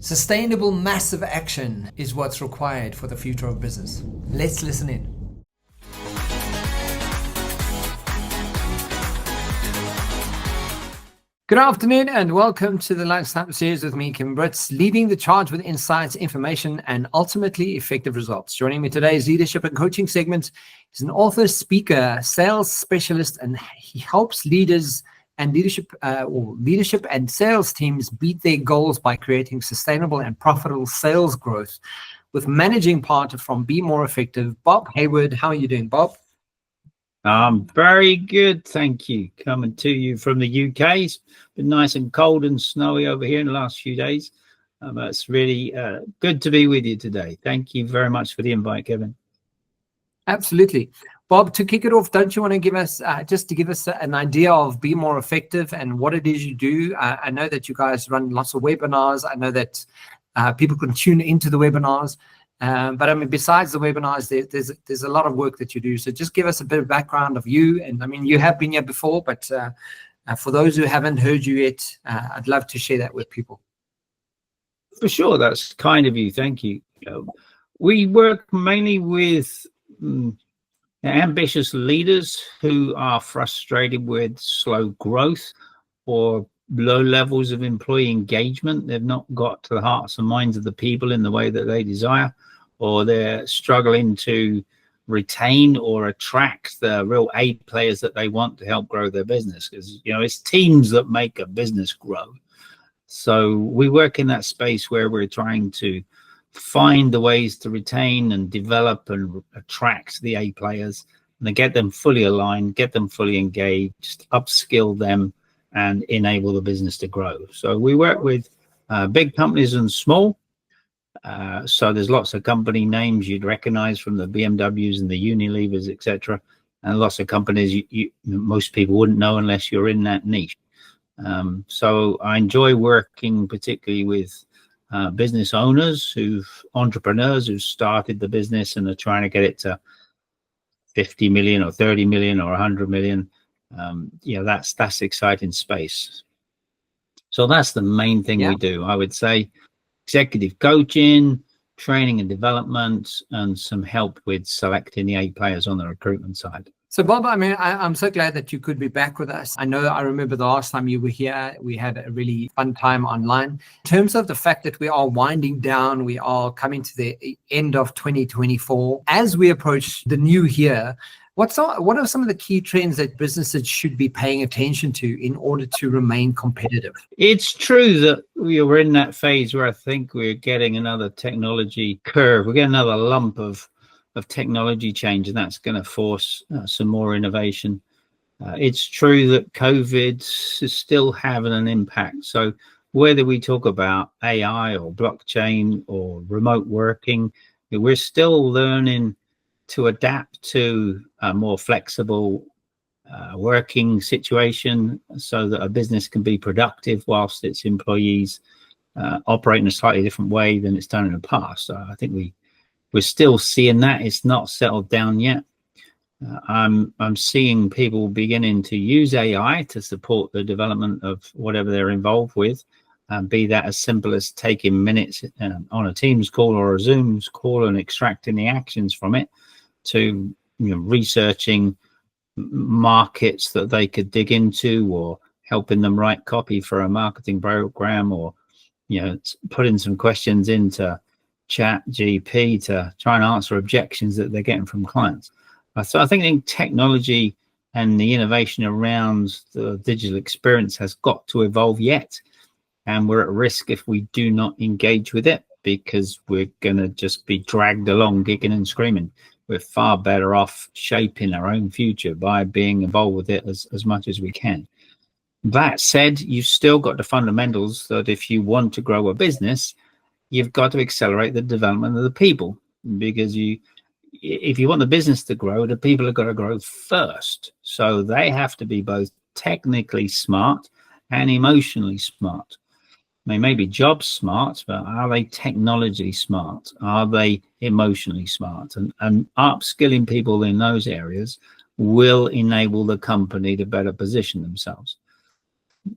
Sustainable massive action is what's required for the future of business. Let's listen in. Good afternoon and welcome to the Lunchtime Series with me, Britz, leading the charge with insights, information, and ultimately effective results. Joining me today is Leadership and Coaching segment. He's an author, speaker, sales specialist, and he helps leaders and leadership and sales teams beat their goals by creating sustainable and profitable sales growth with managing partner from Be More Effective, Bob Hayward. How are you doing, Bob? I'm very good, thank you. Coming to you from the UK. It's been nice and cold and snowy over here in the last few days. It's really good to be with you today. Thank you very much for the invite, Kevin. Absolutely. Bob, to kick it off, don't you want to give us, an idea of Be More Effective and what it is you do? I know that you guys run lots of webinars. I know that people can tune into the webinars. But I mean, besides the webinars, there's a lot of work that you do. So just give us a bit of background of you. And I mean, you have been here before, but for those who haven't heard you yet, I'd love to share that with people. For sure, that's kind of you. Thank you. We work mainly with ambitious leaders who are frustrated with slow growth or low levels of employee engagement. They've not got to the hearts and minds of the people in the way that they desire, or they're struggling to retain or attract the real A players that they want to help grow their business. Because, you know, it's teams that make a business grow. So we work in that space where we're trying to find the ways to retain and develop and attract the A players, and then get them fully aligned, get them fully engaged, upskill them, and enable the business to grow. So we work with big companies and small. So there's lots of company names you'd recognize from the BMWs and the Unilevers, etc., and lots of companies most people wouldn't know unless you're in that niche. So I enjoy working particularly with business owners, entrepreneurs who started the business and are trying to get it to 50 million or 30 million or 100 million. That's exciting space. So that's the main thing we do. I would say executive coaching, training and development, and some help with selecting the A players on the recruitment side. So Bob, I mean, I'm so glad that you could be back with us. I remember the last time you were here, we had a really fun time online. In terms of the fact that we are winding down, we are coming to the end of 2024. As we approach the new year, what are some of the key trends that businesses should be paying attention to in order to remain competitive? It's true that we're in that phase where I think we're getting another technology curve. We're getting another lump of technology change, and that's going to force some more innovation. It's true that COVID is still having an impact. So whether we talk about AI or blockchain or remote working, we're still learning to adapt to a more flexible working situation so that a business can be productive whilst its employees operate in a slightly different way than it's done in the past. So I think we're still seeing that. It's not settled down yet. I'm seeing people beginning to use AI to support the development of whatever they're involved with, be that as simple as taking minutes on a Teams call or a Zoom call and extracting the actions from it, to researching markets that they could dig into, or helping them write copy for a marketing program, or putting some questions into Chat GP to try and answer objections that they're getting from clients. So I think technology and the innovation around the digital experience has got to evolve yet, and we're at risk if we do not engage with it, because we're going to just be dragged along kicking and screaming. We're far better off shaping our own future by being involved with it as much as we can. That said, you've still got the fundamentals that if you want to grow a business, you've got to accelerate the development of the people, because if you want the business to grow, the people have got to grow first. So they have to be both technically smart and emotionally smart. They may be job smart, but are they technology smart? Are they emotionally smart? And upskilling people in those areas will enable the company to better position themselves.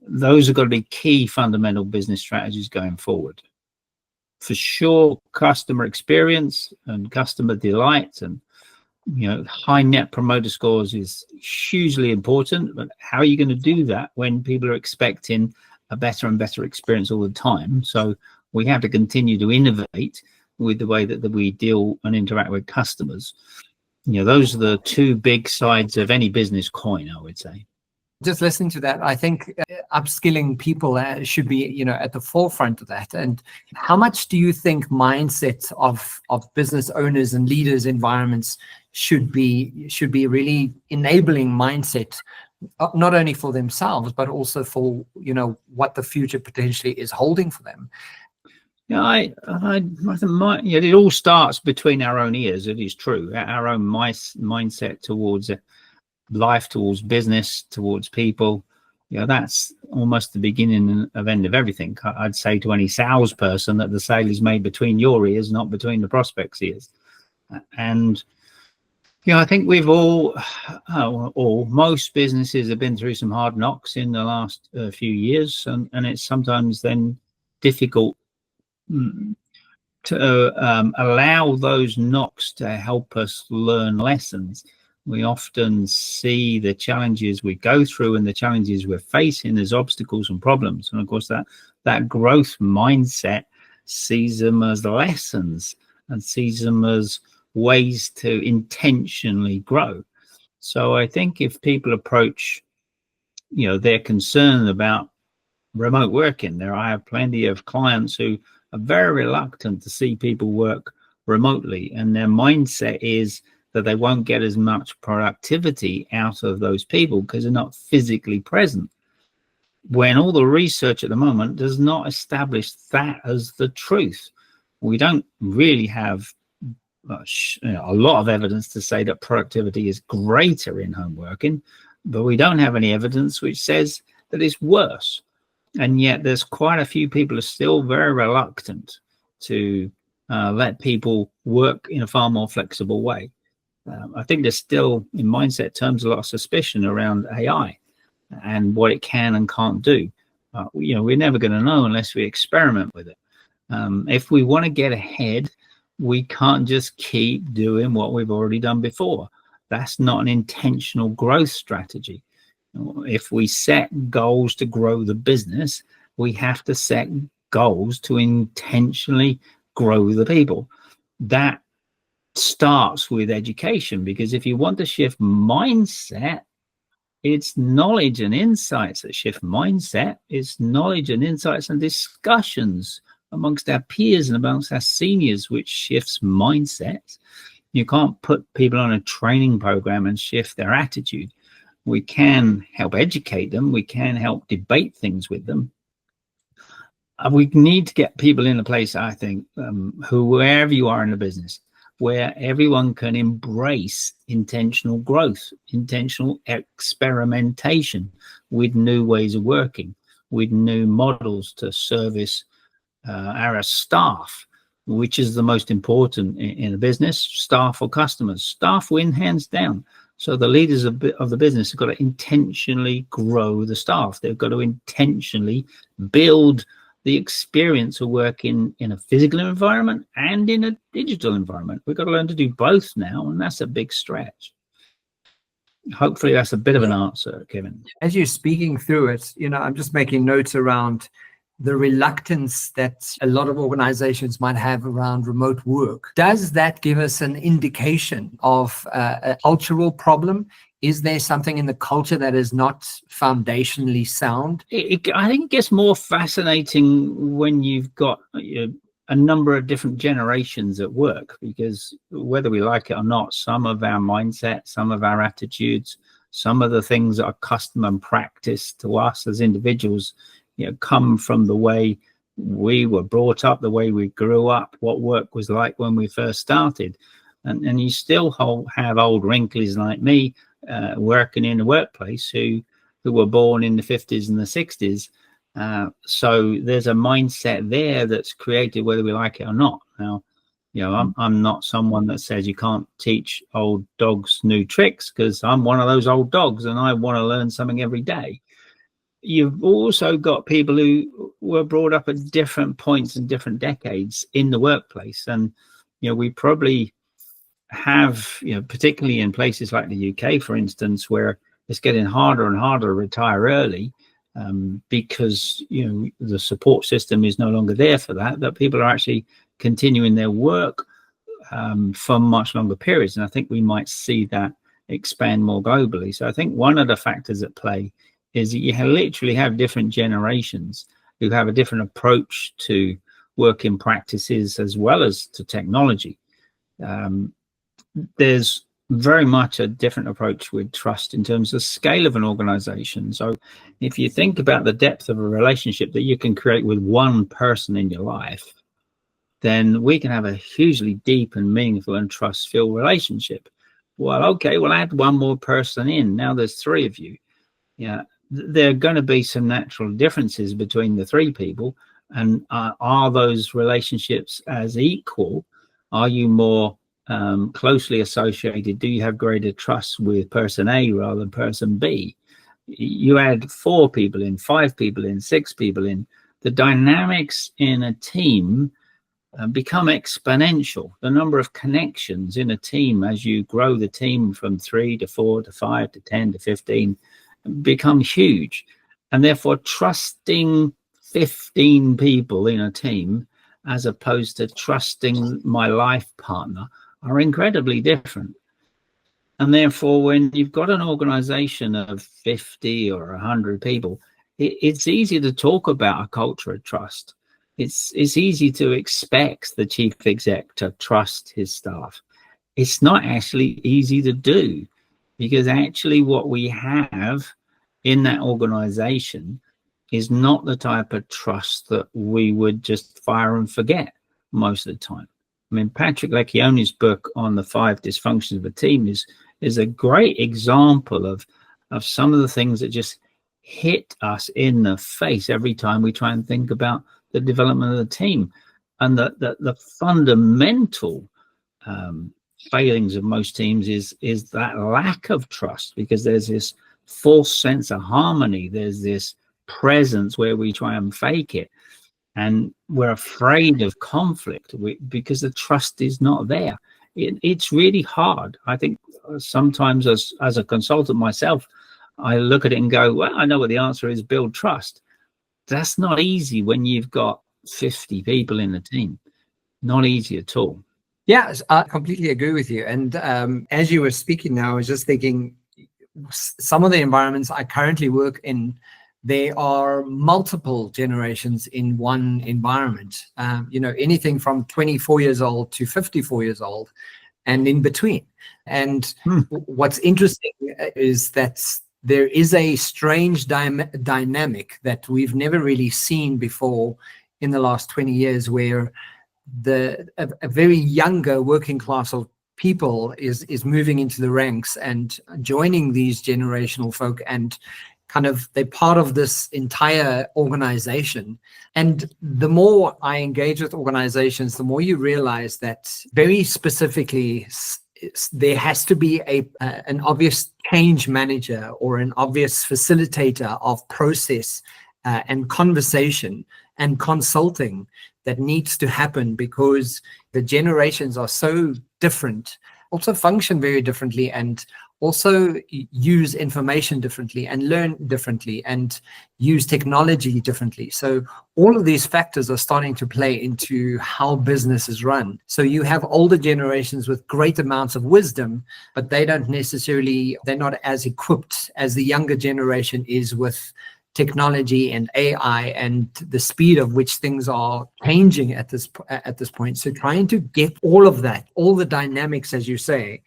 Those are going to be key fundamental business strategies going forward. for sure, customer experience and customer delight and high net promoter scores is hugely important. But how are you going to do that when people are expecting a better and better experience all the time? So we have to continue to innovate with the way that we deal and interact with customers. Those are the two big sides of any business coin, I would say. Just listening to that, I think upskilling people should be, at the forefront of that. And how much do you think mindset of business owners and leaders environments should be really enabling mindset, not only for themselves, but also for, what the future potentially is holding for them? I think it all starts between our own ears. It is true. Our own mindset towards life, towards business, towards people. That's almost the beginning of end of everything. I'd say to any salesperson that the sale is made between your ears, not between the prospect's ears. And I think we've most businesses have been through some hard knocks in the last few years, and it's sometimes then difficult to allow those knocks to help us learn lessons. We often see the challenges we go through and the challenges we're facing as obstacles and problems. And of course, that growth mindset sees them as lessons and sees them as ways to intentionally grow. So I think if people approach, they're concerned about remote working. I have plenty of clients who are very reluctant to see people work remotely, and their mindset is that they won't get as much productivity out of those people because they're not physically present, when all the research at the moment does not establish that as the truth. We don't really have a lot of evidence to say that productivity is greater in home working, but we don't have any evidence which says that it's worse. And yet there's quite a few people who are still very reluctant to let people work in a far more flexible way. I think there's still, in mindset terms, a lot of suspicion around AI and what it can and can't do. We're never going to know unless we experiment with it. If we want to get ahead, we can't just keep doing what we've already done before. That's not an intentional growth strategy. If we set goals to grow the business, we have to set goals to intentionally grow the people. That starts with education, because if you want to shift mindset, it's knowledge and insights that shift mindset. It's knowledge and insights and discussions amongst our peers and amongst our seniors which shifts mindsets. You can't put people on a training program and shift their attitude. We can help educate them. We can help debate things with them. We need to get people in a place, I think, wherever you are in the business, where everyone can embrace intentional growth, intentional experimentation with new ways of working, with new models to service our staff, which is the most important in a business. Staff or customers. Staff win hands down. So the leaders of the business have got to intentionally grow the staff. They've got to intentionally build the experience of working in a physical environment and in a digital environment. We've got to learn to do both now, and that's a big stretch. Hopefully that's a bit of an answer, Kevin. As you're speaking through it, I'm just making notes around the reluctance that a lot of organizations might have around remote work. Does that give us an indication of a cultural problem? Is there something in the culture that is not foundationally sound? I think it gets more fascinating when you've got a number of different generations at work, because whether we like it or not, some of our mindset, some of our attitudes, some of the things that are custom and practice to us as individuals, come from the way we were brought up, the way we grew up, what work was like when we first started. And you still have old wrinklies like me working in the workplace who were born in the 50s and the 60s. So there's a mindset there that's created whether we like it or not. Now, I'm not someone that says you can't teach old dogs new tricks, because I'm one of those old dogs and I want to learn something every day. you've also got people who were brought up at different points and different decades in the workplace. And, we probably have, particularly in places like the UK, for instance, where it's getting harder and harder to retire early, because, the support system is no longer there for that people are actually continuing their work for much longer periods. And I think we might see that expand more globally. So I think one of the factors at play is that you literally have different generations who have a different approach to working practices as well as to technology. There's very much a different approach with trust in terms of scale of an organization. So if you think about the depth of a relationship that you can create with one person in your life, then we can have a hugely deep and meaningful and trust-filled relationship. Well, okay, we'll add one more person in. Now there's three of you. There are going to be some natural differences between the three people. And are those relationships as equal? Are you more closely associated? Do you have greater trust with person A rather than person B? You add 4 people in, 5 people in, 6 people in, the dynamics in a team become exponential. The number of connections in a team as you grow the team from 3 to 4 to 5 to 10 to 15 become huge. And therefore trusting 15 people in a team as opposed to trusting my life partner are incredibly different. And therefore, when you've got an organization of 50 or 100 people, it's easy to talk about a culture of trust. It's easy to expect the chief exec to trust his staff. It's not actually easy to do, because actually what we have in that organization is not the type of trust that we would just fire and forget most of the time. I mean, Patrick Lencioni's book on the 5 dysfunctions of a team is a great example of some of the things that just hit us in the face every time we try and think about the development of the team. And the fundamental failings of most teams is that lack of trust, because there's this false sense of harmony. There's this presence where we try and fake it, and we're afraid of conflict because the trust is not there. It's really hard. I think sometimes as a consultant myself, I look at it and go, well, I know what the answer is: build trust. That's not easy when you've got 50 people in a team. Not easy at all. Yeah, I completely agree with you. And as you were speaking now, I was just thinking, some of the environments I currently work in, there are multiple generations in one environment. Anything from 24 years old to 54 years old and in between. And what's interesting is that there is a strange dynamic that we've never really seen before in the last 20 years, where a very younger working class of people is moving into the ranks and joining these generational folk, and kind of they're part of this entire organization. And the more I engage with organizations, the more you realize that very specifically there has to be an obvious change manager or an obvious facilitator of process and conversation and consulting that needs to happen, because the generations are so different, also function very differently, and also use information differently and learn differently and use technology differently. So all of these factors are starting to play into how business is run. So you have older generations with great amounts of wisdom, but they're not as equipped as the younger generation is with technology and AI and the speed of which things are changing at this point. So trying to get all of that, all the dynamics, as you say,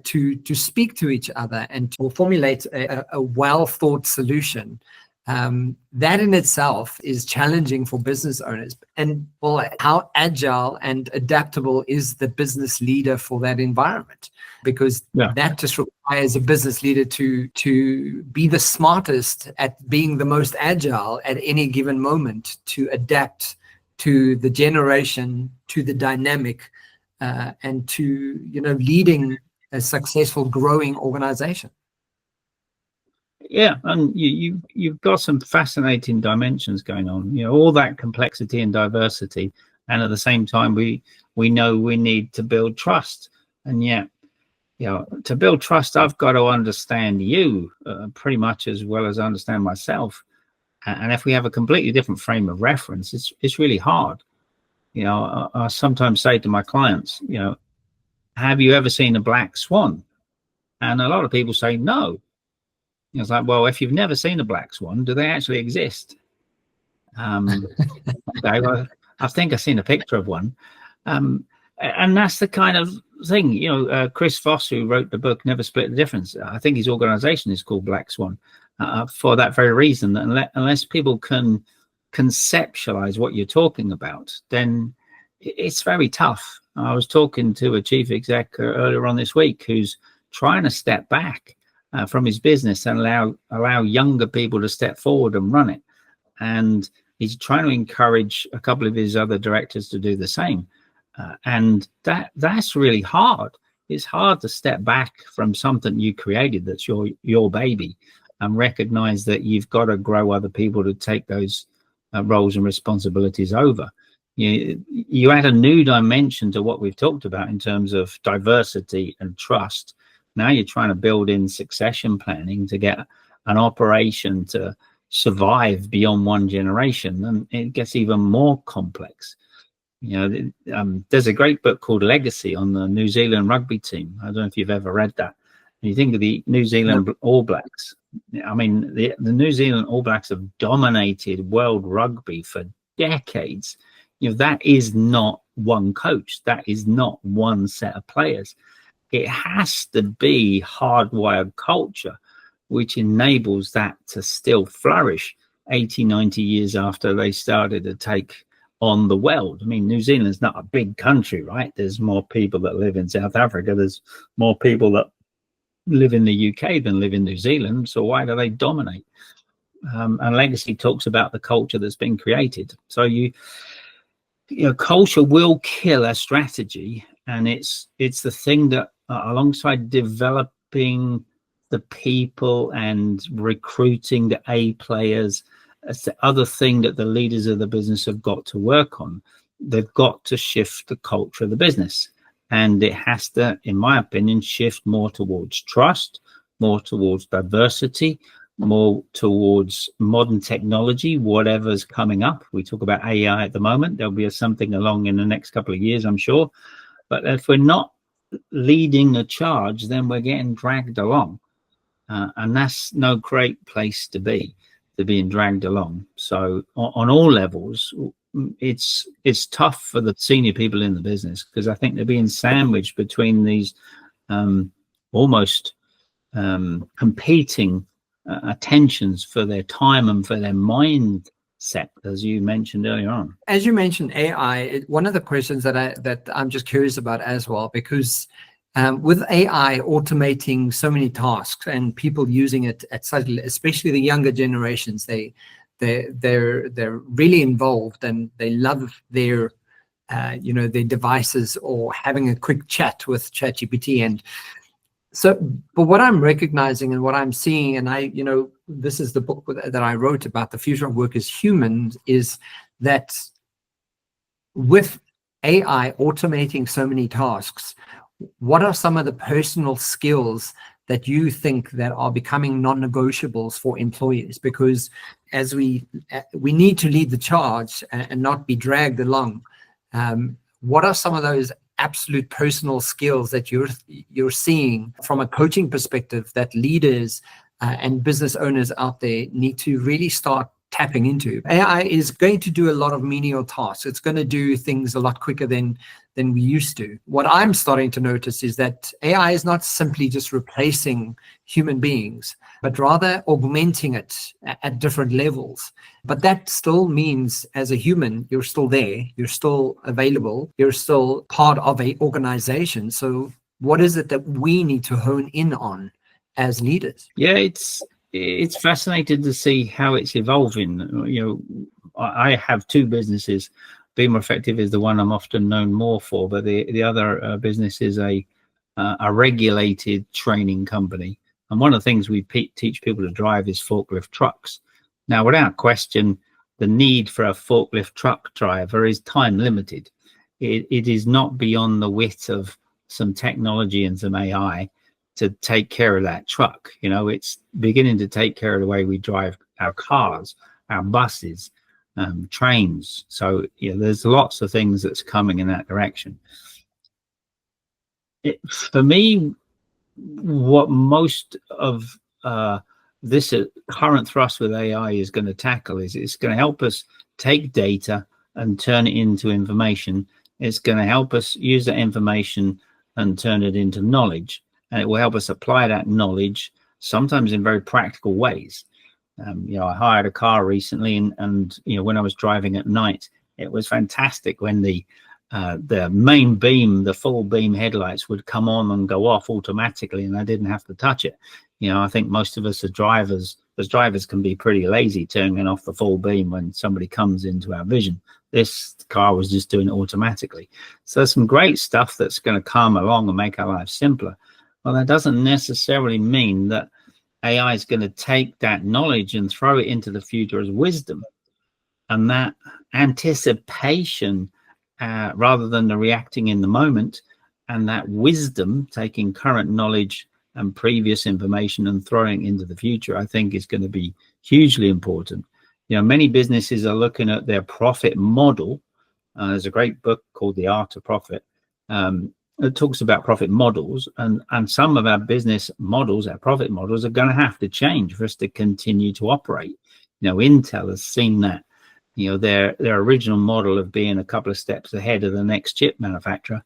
to speak to each other and to formulate a well-thought solution, that in itself is challenging for business owners. And well, how agile and adaptable is the business leader for that environment? Because that just requires a business leader to be the smartest at being the most agile at any given moment, to adapt to the generation, to the dynamic, and to leading a successful growing organization. Yeah, and you've got some fascinating dimensions going on. All that complexity and diversity, and at the same time, we know we need to build trust. And yet, to build trust, I've got to understand you pretty much as well as I understand myself. And if we have a completely different frame of reference, it's really hard. I sometimes say to my clients, have you ever seen a black swan? And a lot of people say no. It's like, well, if you've never seen a black swan, do they actually exist? Okay, well, I think I've seen a picture of one. And that's the kind of thing, Chris Voss, who wrote the book Never Split the Difference, I think his organization is called Black Swan for that very reason, that unless people can conceptualize what you're talking about, then it's very tough. I was talking to a chief exec earlier on this week who's trying to step back from his business and allow younger people to step forward and run it. And he's trying to encourage a couple of his other directors to do the same. And that's really hard. It's hard to step back from something you created that's your baby and recognize that you've got to grow other people to take those roles and responsibilities over. You add a new dimension to what we've talked about in terms of diversity and trust. Now you're trying to build in succession planning to get an operation to survive beyond one generation, and it gets even more complex. There's a great book called Legacy on the New Zealand rugby team. I don't know if you've ever read that. And you think of the New Zealand All Blacks. I mean, the New Zealand All Blacks have dominated world rugby for decades. That is not one coach. That is not one set of players. It has to be hardwired culture, which enables that to still flourish 80, 90 years after they started to take on the world. I mean, New Zealand's not a big country, right? There's more people that live in South Africa. There's more people that live in the UK than live in New Zealand. So why do they dominate? And Legacy talks about the culture that's been created. So culture will kill a strategy, and it's the thing that alongside developing the people and recruiting the A players, it's the other thing that the leaders of the business have got to work on. They've got to shift the culture of the business, and it has to, in my opinion, shift more towards trust, more towards diversity, more towards modern technology, whatever's coming up. We talk about AI at the moment. There'll be something along in the next couple of years, I'm sure. But if we're not leading the charge, then we're getting dragged along. And that's no great place to be dragged along. So on all levels, it's tough for the senior people in the business, because I think they're being sandwiched between these almost competing attentions for their time and for their mindset, as you mentioned earlier on. As you mentioned AI, one of the questions that I'm just curious about as well, because with AI automating so many tasks and people using it at such, especially the younger generations, they're really involved and they love their their devices or having a quick chat with ChatGPT. And so, but what I'm recognizing and what I'm seeing, and this is the book that I wrote about the future of work as humans, is that with AI automating so many tasks, what are some of the personal skills that you think that are becoming non-negotiables for employees? Because as we need to lead the charge and not be dragged along, what are some of those absolute personal skills that you're seeing from a coaching perspective that leaders and business owners out there need to really start tapping into? AI is going to do a lot of menial tasks. It's going to do things a lot quicker than we used to. What I'm starting to notice is that AI is not simply just replacing human beings, but rather augmenting it at different levels. But that still means, as a human, you're still there, you're still available, you're still part of an organization. So what is it that we need to hone in on as leaders? Yeah, it's fascinating to see how it's evolving. I have two businesses. Be More Effective is the one I'm often known more for, but the other business is a regulated training company. And one of the things we teach people to drive is forklift trucks. Now, without question, the need for a forklift truck driver is time limited. It is not beyond the wit of some technology and some AI to take care of that truck. You know, it's beginning to take care of the way we drive our cars, our buses, trains. So, you know, there's lots of things that's coming in that direction. For me, what most of this current thrust with AI is going to tackle is it's going to help us take data and turn it into information. It's going to help us use that information and turn it into knowledge. And it will help us apply that knowledge, sometimes in very practical ways. You know, I hired a car recently, and you know, when I was driving at night, it was fantastic when the main beam, the full beam headlights would come on and go off automatically, and I didn't have to touch it. You know, I think most of us as drivers can be pretty lazy turning off the full beam when somebody comes into our vision. This car was just doing it automatically. So there's some great stuff that's going to come along and make our lives simpler. Well, that doesn't necessarily mean that AI is going to take that knowledge and throw it into the future as wisdom. And that anticipation, rather than the reacting in the moment, and that wisdom, taking current knowledge and previous information and throwing it into the future, I think is going to be hugely important. You know, many businesses are looking at their profit model. There's a great book called The Art of Profit. It talks about profit models, and some of our business models, our profit models, are going to have to change for us to continue to operate. You know, Intel has seen that. You know, their original model of being a couple of steps ahead of the next chip manufacturer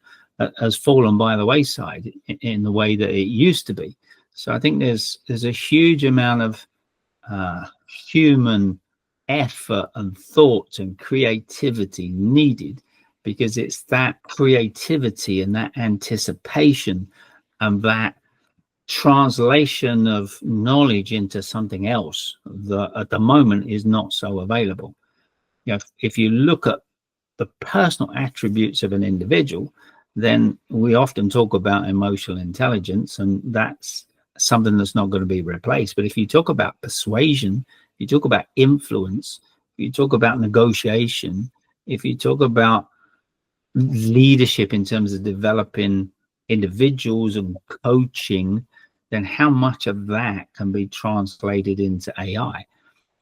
has fallen by the wayside in the way that it used to be. So I think there's a huge amount of human effort and thought and creativity needed, because it's that creativity and that anticipation and that translation of knowledge into something else that at the moment is not so available. You know, if you look at the personal attributes of an individual, then we often talk about emotional intelligence, and that's something that's not going to be replaced. But if you talk about persuasion, you talk about influence, you talk about negotiation, if you talk about leadership in terms of developing individuals and coaching, then how much of that can be translated into AI?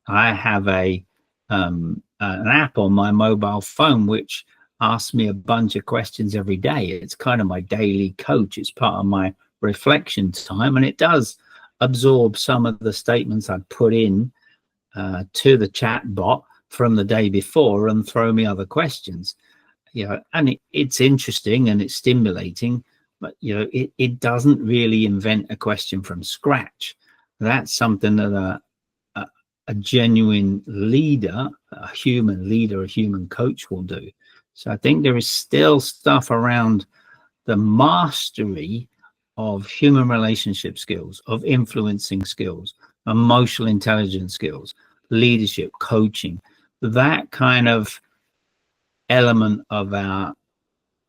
I have an app on my mobile phone which asks me a bunch of questions every day. It's kind of my daily coach. It's part of my reflection time, and it does absorb some of the statements I put in to the chat bot from the day before and throw me other questions. You know, and it's interesting and it's stimulating, but you know, it doesn't really invent a question from scratch. That's something that a genuine leader, a human coach will do. So I think there is still stuff around the mastery of human relationship skills, of influencing skills, emotional intelligence skills, leadership, coaching, that kind of element of our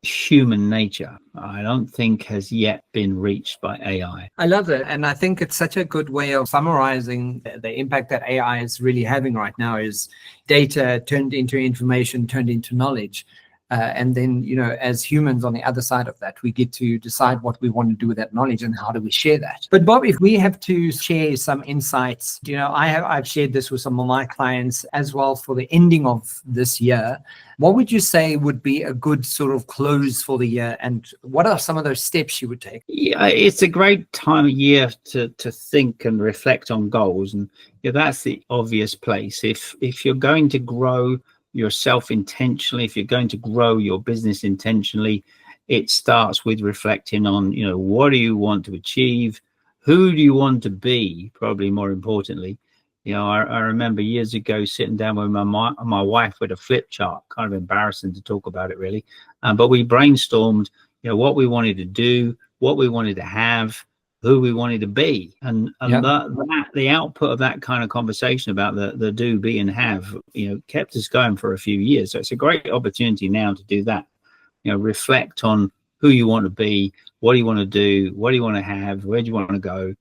human nature, I don't think has yet been reached by AI. I love it. And I think it's such a good way of summarizing the impact that AI is really having right now is data turned into information, turned into knowledge. And then, you know, as humans on the other side of that, we get to decide what we want to do with that knowledge and how do we share that. But Bob, if we have to share some insights, you know, I've shared this with some of my clients as well for the ending of this year. What would you say would be a good sort of close for the year? And what are some of those steps you would take? Yeah, it's a great time of year to think and reflect on goals. And yeah, that's the obvious place. If you're going to grow yourself intentionally, if you're going to grow your business intentionally, it starts with reflecting on, you know, what do you want to achieve? Who do you want to be? Probably more importantly, you know, I remember years ago sitting down with my wife with a flip chart, kind of embarrassing to talk about it really. But we brainstormed, you know, what we wanted to do, what we wanted to have, who we wanted to be, and yep. The output of that kind of conversation about the do, be, and have, you know, kept us going for a few years. So it's a great opportunity now to do that. You know, reflect on who you want to be, what do you want to do, what do you want to have, where do you want to go,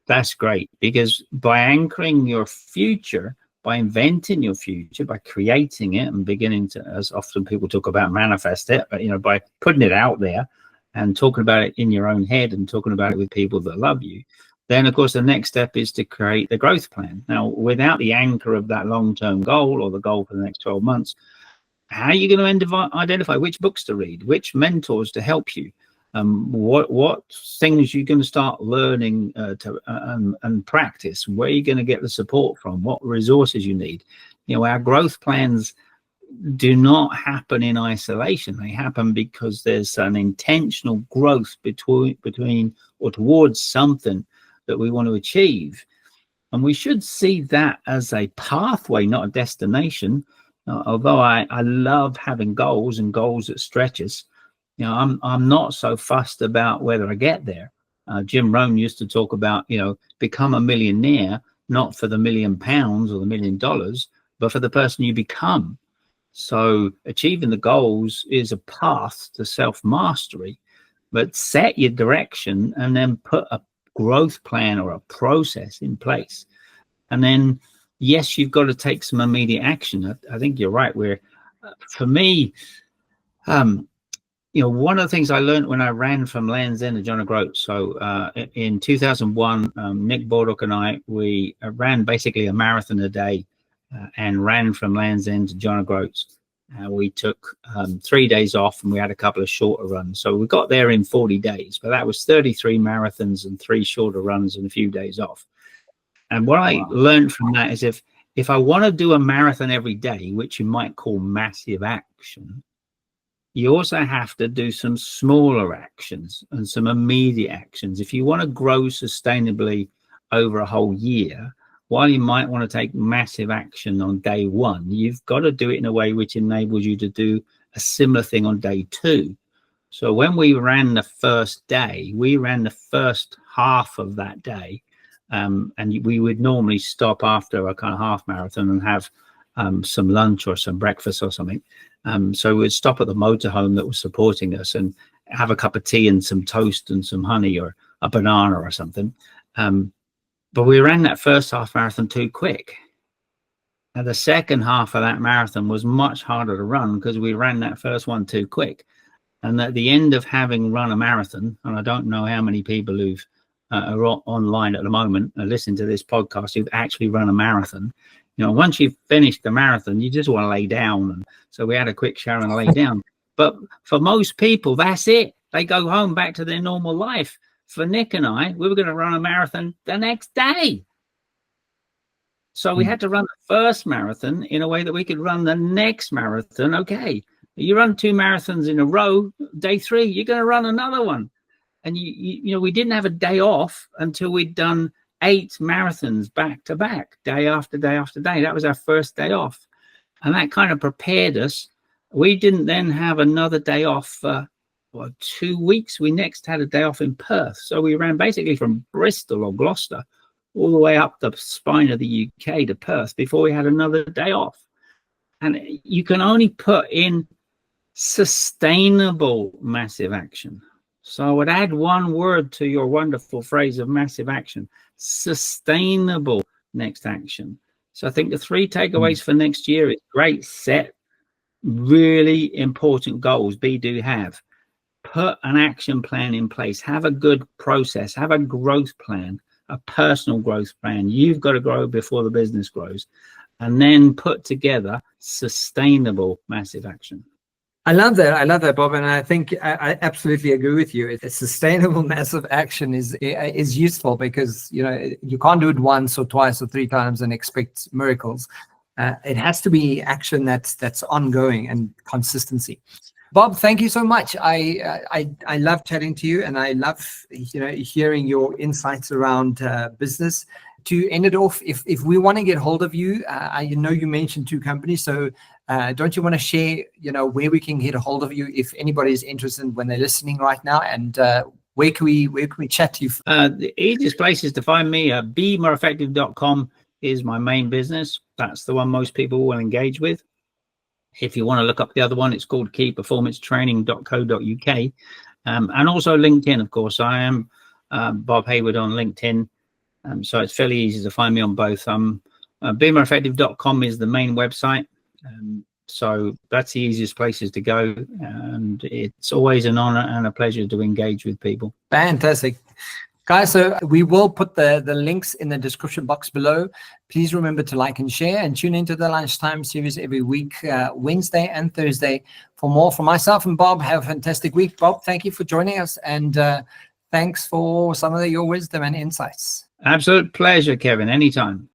That's great, because by anchoring your future, by inventing your future, by creating it and beginning to, as often people talk about, manifest it, but by putting it out there and talking about it in your own head and talking about it with people that love you, then of course the next step is to create the growth plan. Now, without the anchor of that long-term goal or the goal for the next 12 months, how are you going to identify which books to read, which mentors to help you? What things you're going to start learning and practice? Where are you going to get the support from? What resources you need? Our growth plans do not happen in isolation. They happen because there's an intentional growth between or towards something that we want to achieve. And we should see that as a pathway, not a destination. Although I love having goals and goals that stretch us, I'm not so fussed about whether I get there. Jim Rohn used to talk about, become a millionaire, not for the £1 million or the $1 million, but for the person you become. So achieving the goals is a path to self-mastery, but set your direction and then put a growth plan or a process in place. And then, yes, you've got to take some immediate action. I think you're right. For me, one of the things I learned when I ran from Land's End to John O'Groats. So in 2001, Nick Baldock and we ran basically a marathon a day and ran from Land's End to John O'Groats. We took 3 days off and we had a couple of shorter runs. So we got there in 40 days, but that was 33 marathons and 3 shorter runs and a few days off. And what I learned from that is if I want to do a marathon every day, which you might call massive action, you also have to do some smaller actions and some immediate actions. If you want to grow sustainably over a whole year, while you might want to take massive action on day 1, you've got to do it in a way which enables you to do a similar thing on day 2. So when we ran the first day, we ran the first half of that day. And we would normally stop after a kind of half marathon and have some lunch or some breakfast or something. So we'd stop at the motorhome that was supporting us and have a cup of tea and some toast and some honey or a banana or something. But we ran that first half marathon too quick. And the second half of that marathon was much harder to run because we ran that first one too quick. And at the end of having run a marathon, and I don't know how many people who've are online at the moment and listening to this podcast who've actually run a marathon, once you've finished the marathon, you just want to lay down. And so we had a quick shower and lay down. But for most people, that's it. They go home back to their normal life. For Nick and I, we were going to run a marathon the next day. So we had to run the first marathon in a way that we could run the next marathon. Okay, you run 2 marathons in a row, day 3, you're going to run another one. And we didn't have a day off until we'd done 8 marathons back to back, day after day after day. That was our first day off. And that kind of prepared us. We didn't then have another day off for 2 weeks. We next had a day off in Perth. So we ran basically from Bristol or Gloucester all the way up the spine of the UK to Perth before we had another day off. And you can only put in sustainable massive action. So I would add one word to your wonderful phrase of massive action: sustainable next action. So I think the 3 takeaways for next year is great. Set really important goals. Do have. Put an action plan in place. Have a good process. Have a growth plan, a personal growth plan. You've got to grow before the business grows. And then put together sustainable massive action. I love that, Bob, and I think I absolutely agree with you. A sustainable massive action is useful because you can't do it once or twice or 3 times and expect miracles. It has to be action that's ongoing and consistency. Bob, thank you so much. I love chatting to you, and I love hearing your insights around business. To end it off, if we want to get hold of you, I know you mentioned 2 companies, so don't you want to share, where we can get a hold of you if anybody is interested when they're listening right now, and where can we chat to you? The easiest place is to find me. BeMoreEffective.com is my main business. That's the one most people will engage with. If you want to look up the other one, it's called keyperformancetraining.co.uk, and also LinkedIn, of course. I am Bob Hayward on LinkedIn. So it's fairly easy to find me on both. BeMoreEffective.com is the main website. So that's the easiest places to go. And it's always an honor and a pleasure to engage with people. Fantastic. Guys, so we will put the links in the description box below. Please remember to like and share, and tune into the Lunchtime series every week, Wednesday and Thursday, for more. From myself and Bob, have a fantastic week. Bob, thank you for joining us, and thanks for some of your wisdom and insights. Absolute pleasure, Kevin. Anytime.